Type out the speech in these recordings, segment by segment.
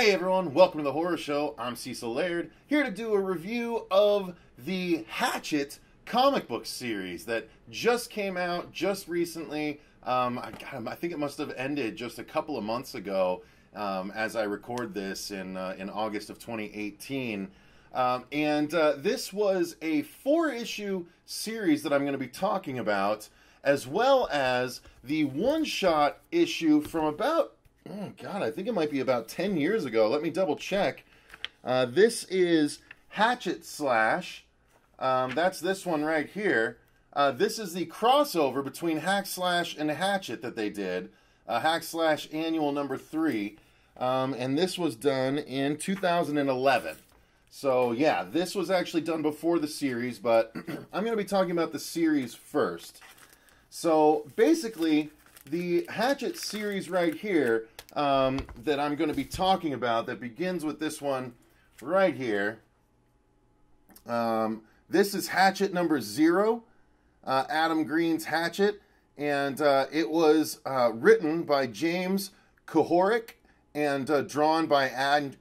Hey everyone, welcome to the Horror Show. I'm Cecil Laird, here to do a review of the Hatchet comic book series that just came out just recently. I think it must have ended just a couple of months ago as I record this in August of 2018. This was a 4-issue series that I'm going to be talking about, as well as the one-shot issue from about, oh God, I think it might be about 10 years ago. Let me double check. This is Hatchet Slash. That's this one right here. This is the crossover between Hack Slash and Hatchet that they did. Hack Slash Annual number 3. And this was done in 2011. So yeah, this was actually done before the series, but I'm going to be talking about the series first. So basically, the Hatchet series right here that I'm going to be talking about, that begins with this one right here. This is Hatchet number 0, Adam Green's Hatchet, and it was written by James Kohoric and drawn by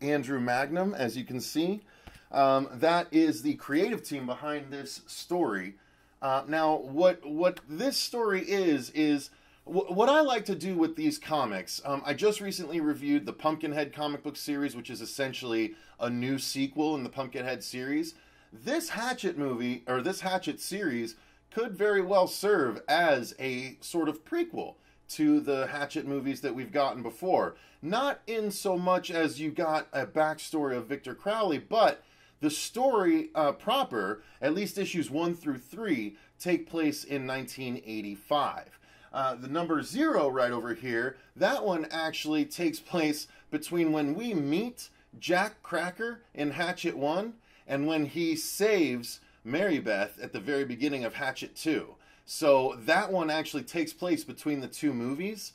Andrew Magnum, as you can see. That is the creative team behind this story. Now, what this story is what I like to do with these comics. I just recently reviewed the Pumpkinhead comic book series, which is essentially a new sequel in the Pumpkinhead series. This Hatchet movie, or this Hatchet series, could very well serve as a sort of prequel to the Hatchet movies that we've gotten before. Not in so much as you got a backstory of Victor Crowley, but the story proper, at least issues 1 through 3, take place in 1985. The number 0 right over here, that one actually takes place between when we meet Jack Cracker in Hatchet 1 and when he saves Mary Beth at the very beginning of Hatchet 2. So that one actually takes place between the two movies.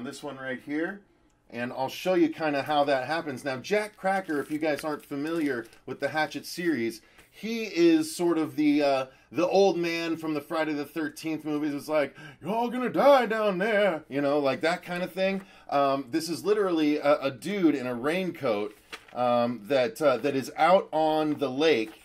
This one right here. And I'll show you kind of how that happens. Now, Jack Cracker, if you guys aren't familiar with the Hatchet series, he is sort of the old man from the Friday the 13th movies. It's like, you're all gonna die down there, you know, like that kind of thing. This is literally a dude in a raincoat that is out on the lake,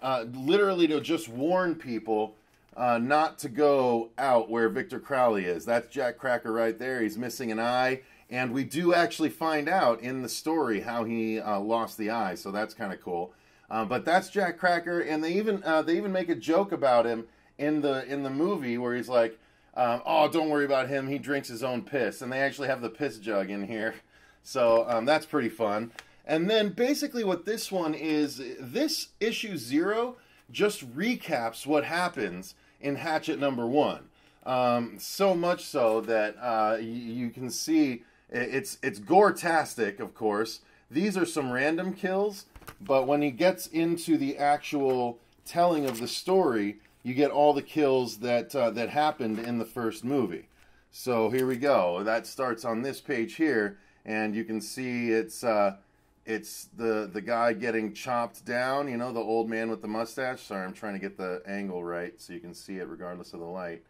literally to just warn people not to go out where Victor Crowley is. That's Jack Cracker right there. He's missing an eye. And we do actually find out in the story how he lost the eye, so that's kind of cool. But that's Jack Cracker, and they even make a joke about him in the movie where he's like, "Oh, don't worry about him. He drinks his own piss." And they actually have the piss jug in here, so that's pretty fun. And then basically what this one is, this issue 0 just recaps what happens in Hatchet number 1. So much so that you can see. It's gore-tastic, of course. These are some random kills, but when he gets into the actual telling of the story, you get all the kills that that happened in the first movie. So here we go. That starts on this page here, and you can see it's the guy getting chopped down. You know, the old man with the mustache. Sorry, I'm trying to get the angle right so you can see it regardless of the light.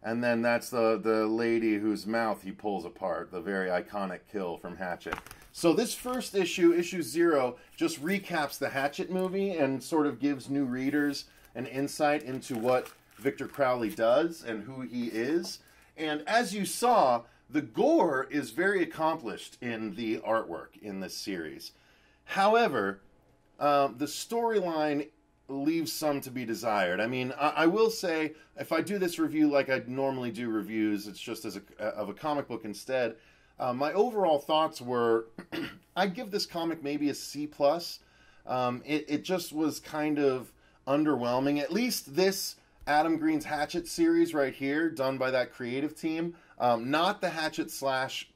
And then that's the lady whose mouth he pulls apart, the very iconic kill from Hatchet. So this first issue, issue 0, just recaps the Hatchet movie and sort of gives new readers an insight into what Victor Crowley does and who he is. And as you saw, the gore is very accomplished in the artwork in this series. However, the storyline leaves some to be desired. I mean, I will say, if I do this review like I normally do reviews, it's just as of a comic book instead. My overall thoughts were, I'd give this comic maybe a C+. It just was kind of underwhelming. At least this Adam Green's Hatchet series right here, done by that creative team, not the Hatchet Slash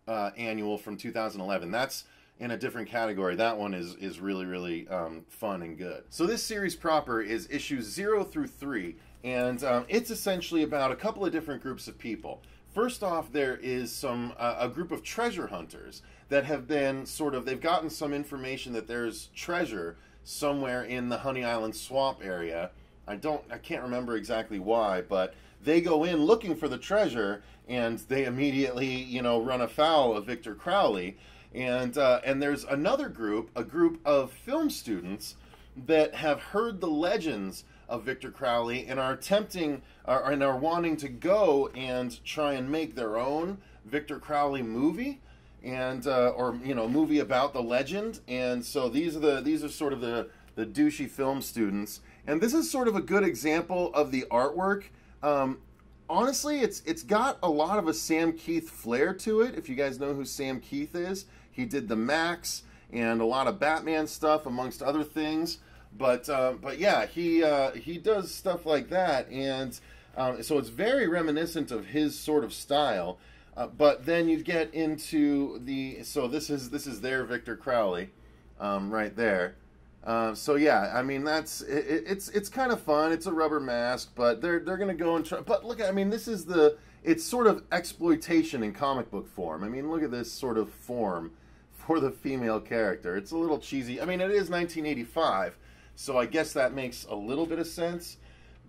annual from 2011. That's in a different category. That one is really, really fun and good. So this series proper is issues 0 through 3, and it's essentially about a couple of different groups of people. First off, there is a group of treasure hunters that have been they've gotten some information that there's treasure somewhere in the Honey Island Swamp area. I can't remember exactly why, but they go in looking for the treasure, and they immediately, run afoul of Victor Crowley. And there's another group, a group of film students that have heard the legends of Victor Crowley and are wanting to go and try and make their own Victor Crowley movie, and or movie about the legend. And so these are sort of the douchey film students, and this is sort of a good example of the artwork. Honestly, it's got a lot of a Sam Keith flair to it. If you guys know who Sam Keith is, he did the Max and a lot of Batman stuff, amongst other things. But yeah, he does stuff like that, and so it's very reminiscent of his sort of style. But then you get into this is their Victor Crowley, right there. So yeah, I mean it's kind of fun. It's a rubber mask, but they're gonna go and try. But look, I mean it's sort of exploitation in comic book form. I mean, look at this sort of form for the female character. It's a little cheesy. I mean, it is 1985, so I guess that makes a little bit of sense.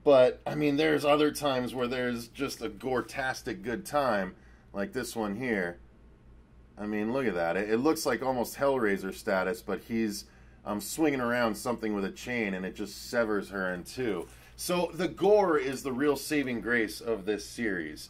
But I mean, there's other times where there's just a gore-tastic good time, like this one here. I mean, look at that. It looks like almost Hellraiser status, but he's swinging around something with a chain, and it just severs her in two. So the gore is the real saving grace of this series.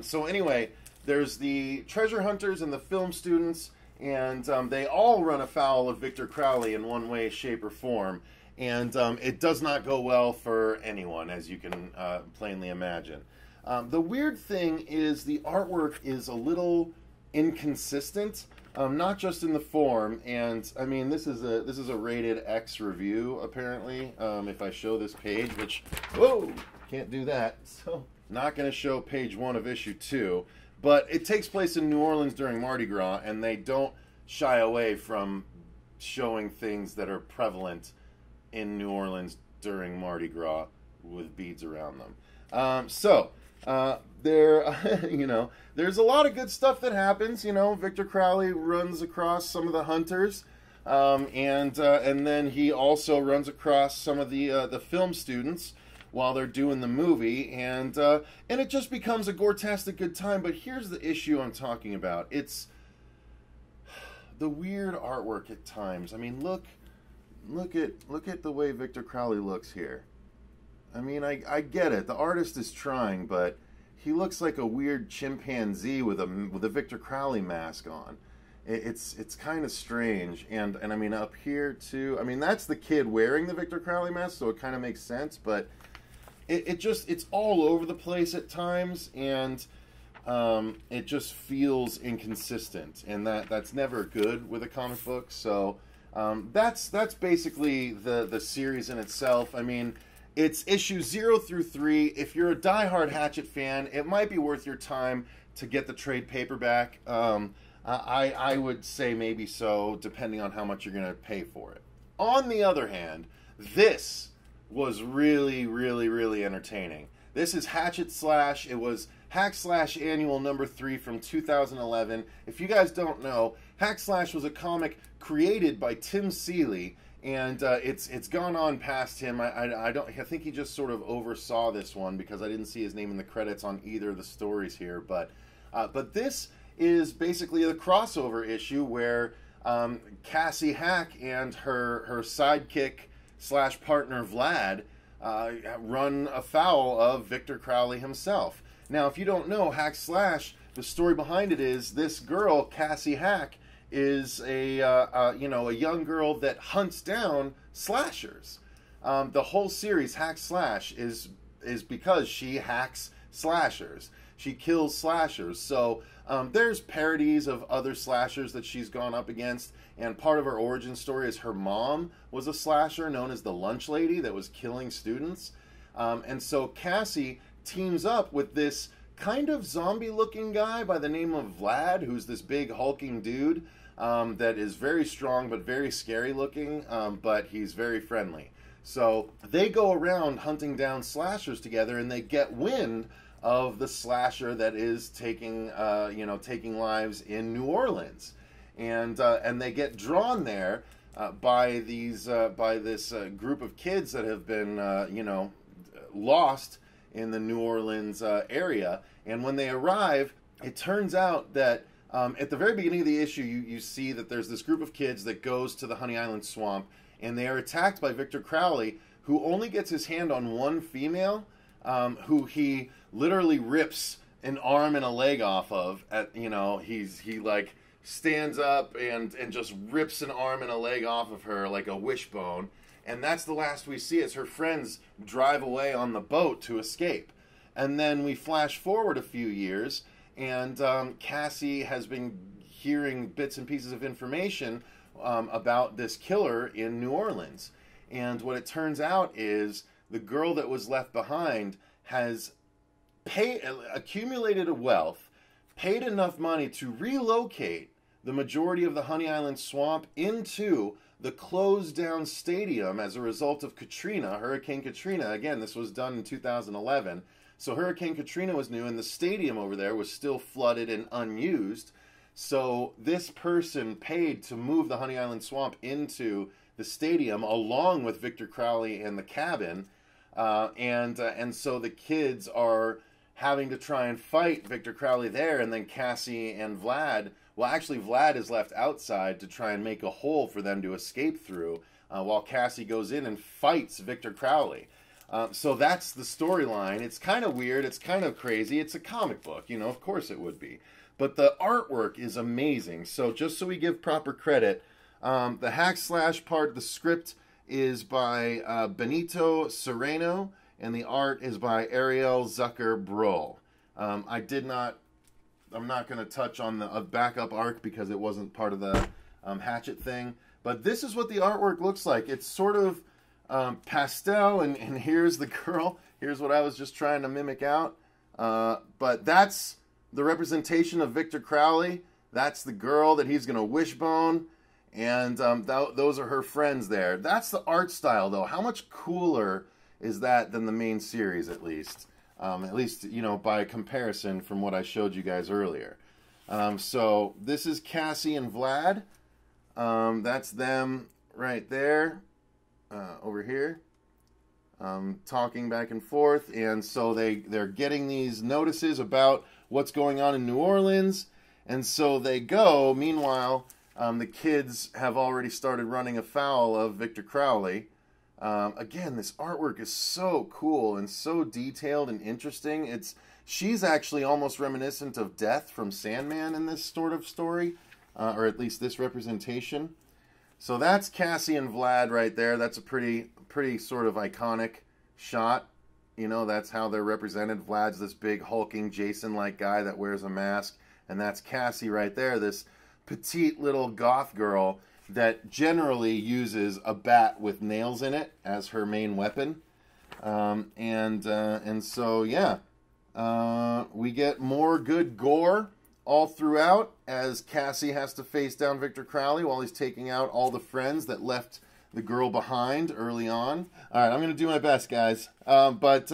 So anyway, there's the treasure hunters and the film students, and they all run afoul of Victor Crowley in one way, shape, or form. And it does not go well for anyone, as you can plainly imagine. The weird thing is the artwork is a little inconsistent, not just in the form. And I mean, this is a rated X review, apparently. If I show this page, which, whoa, can't do that. So not going to show page 1 of issue 2. But it takes place in New Orleans during Mardi Gras, and they don't shy away from showing things that are prevalent in New Orleans during Mardi Gras with beads around them. There's a lot of good stuff that happens. Victor Crowley runs across some of the hunters, and then he also runs across some of the film students while they're doing the movie, and it just becomes a gore-tastic good time. But here's the issue I'm talking about. It's the weird artwork at times. I mean, look at the way Victor Crowley looks here. I mean, I get it. The artist is trying, but he looks like a weird chimpanzee with a Victor Crowley mask on. It's kind of strange. And I mean, up here too. I mean, that's the kid wearing the Victor Crowley mask, so it kind of makes sense. But it's all over the place at times, and it just feels inconsistent, and that's never good with a comic book. So that's basically the series in itself. I mean, it's issues 0 through 3. If you're a diehard Hatchet fan, it might be worth your time to get the trade paperback. I would say maybe so, depending on how much you're going to pay for it. On the other hand, this was really, really, really entertaining. This is Hatchet Slash. It was Hack Slash Annual number 3 from 2011. If you guys don't know, Hack Slash was a comic created by Tim Seeley, and it's gone on past him. I think he just sort of oversaw this one because I didn't see his name in the credits on either of the stories here. But this is basically a crossover issue where Cassie Hack and her sidekick / partner Vlad run afoul of Victor Crowley himself. Now, if you don't know, Hack Slash, the story behind it is this girl, Cassie Hack, is a young girl that hunts down slashers. The whole series, Hack Slash, is because she hacks slashers. She kills slashers. So there's parodies of other slashers that she's gone up against, and part of her origin story is her mom was a slasher known as the Lunch Lady that was killing students. And so Cassie teams up with this kind of zombie-looking guy by the name of Vlad, who's this big hulking dude that is very strong but very scary-looking, but he's very friendly. So they go around hunting down slashers together, and they get wind of the slasher that is taking lives in New Orleans, and they get drawn there by this group of kids that have been lost in the New Orleans area. And when they arrive, it turns out that At the very beginning of the issue, you see that there's this group of kids that goes to the Honey Island swamp, and they are attacked by Victor Crowley, who only gets his hand on one female, who he literally rips an arm and a leg off of. He like stands up and just rips an arm and a leg off of her like a wishbone, and that's the last we see as her friends drive away on the boat to escape. And then we flash forward a few years, and Cassie has been hearing bits and pieces of information about this killer in New Orleans. And what it turns out is the girl that was left behind has accumulated a wealth, paid enough money to relocate the majority of the Honey Island swamp into the closed down stadium as a result of Katrina, Hurricane Katrina. Again, this was done in 2011. So Hurricane Katrina was new, and the stadium over there was still flooded and unused. So this person paid to move the Honey Island swamp into the stadium along with Victor Crowley and the cabin. And so the kids are having to try and fight Victor Crowley there, and then Cassie and Vlad, well, actually Vlad is left outside to try and make a hole for them to escape through, while Cassie goes in and fights Victor Crowley. So that's the storyline. It's kind of weird. It's kind of crazy. It's a comic book, of course it would be. But the artwork is amazing. So just so we give proper credit, the hack/slash part, the script is by Benito Sereno, and the art is by Ariel Zucker-Broll. I'm not going to touch on the backup arc because it wasn't part of the Hatchet thing. But this is what the artwork looks like. It's sort of pastel, and here's the girl. Here's what I was just trying to mimic out. But that's the representation of Victor Crowley. That's the girl that he's going to wishbone. And those are her friends there. That's the art style, though. How much cooler is that than the main series, at least? At least, by comparison from what I showed you guys earlier. So this is Cassie and Vlad. That's them right there, over here, talking back and forth. And so they're getting these notices about what's going on in New Orleans. And so they go. Meanwhile, the kids have already started running afoul of Victor Crowley. Again, this artwork is so cool and so detailed and interesting. She's actually almost reminiscent of Death from Sandman in this sort of story, or at least this representation. So that's Cassie and Vlad right there. That's a pretty sort of iconic shot. That's how they're represented. Vlad's this big hulking Jason-like guy that wears a mask, and that's Cassie right there, this petite little goth girl that generally uses a bat with nails in it as her main weapon. And so, yeah, we get more good gore all throughout as Cassie has to face down Victor Crowley while he's taking out all the friends that left the girl behind early on. All right, I'm going to do my best, guys. But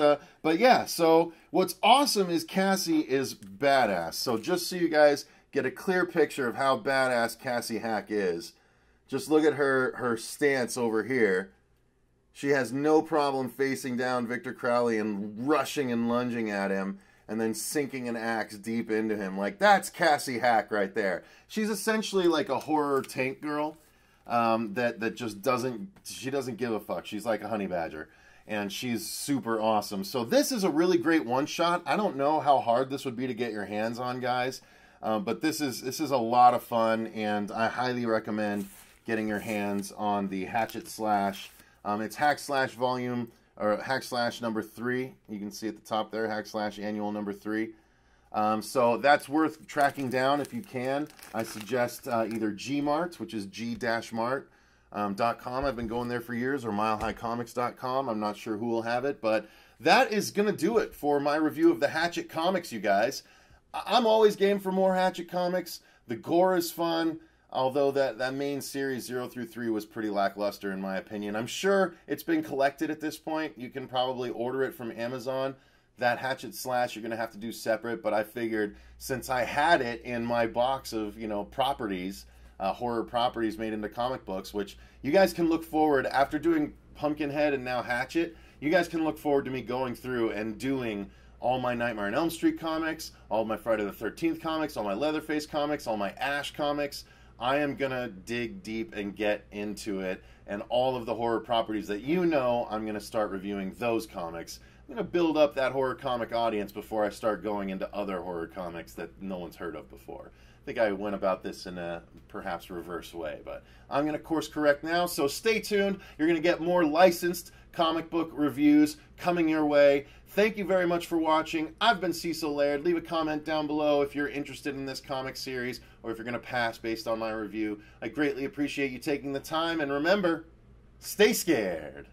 yeah, so what's awesome is Cassie is badass. So just so you guys get a clear picture of how badass Cassie Hack is, just look at her stance over here. She has no problem facing down Victor Crowley and rushing and lunging at him and then sinking an axe deep into him. Like, that's Cassie Hack right there. She's essentially like a horror tank girl that just doesn't give a fuck. She's like a honey badger. And she's super awesome. So this is a really great one-shot. I don't know how hard this would be to get your hands on, guys. But this is a lot of fun, and I highly recommend getting your hands on the Hatchet Slash. It's Hack Slash volume, or Hack Slash number 3. You can see at the top there, Hack Slash annual number 3. So that's worth tracking down if you can. I suggest either Gmart, which is g-mart.com. I've been going there for years, or milehighcomics.com. I'm not sure who will have it, but that is going to do it for my review of the Hatchet comics, you guys. I'm always game for more Hatchet comics. The gore is fun, although that main series 0 through 3 was pretty lackluster in my opinion. I'm sure it's been collected at this point. You can probably order it from Amazon. That Hatchet Slash you're going to have to do separate, but I figured since I had it in my box of, properties, horror properties made into comic books, which you guys can look forward, after doing Pumpkinhead and now Hatchet, you guys can look forward to me going through and doing all my Nightmare on Elm Street comics, all my Friday the 13th comics, all my Leatherface comics, all my Ash comics. I am going to dig deep and get into it. And all of the horror properties that you know, I'm going to start reviewing those comics. I'm going to build up that horror comic audience before I start going into other horror comics that no one's heard of before. I think I went about this in a perhaps reverse way, but I'm going to course correct now, so stay tuned. You're going to get more licensed comic book reviews coming your way. Thank you very much for watching. I've been Cecil Laird. Leave a comment down below if you're interested in this comic series or if you're going to pass based on my review. I greatly appreciate you taking the time, and remember, stay scared.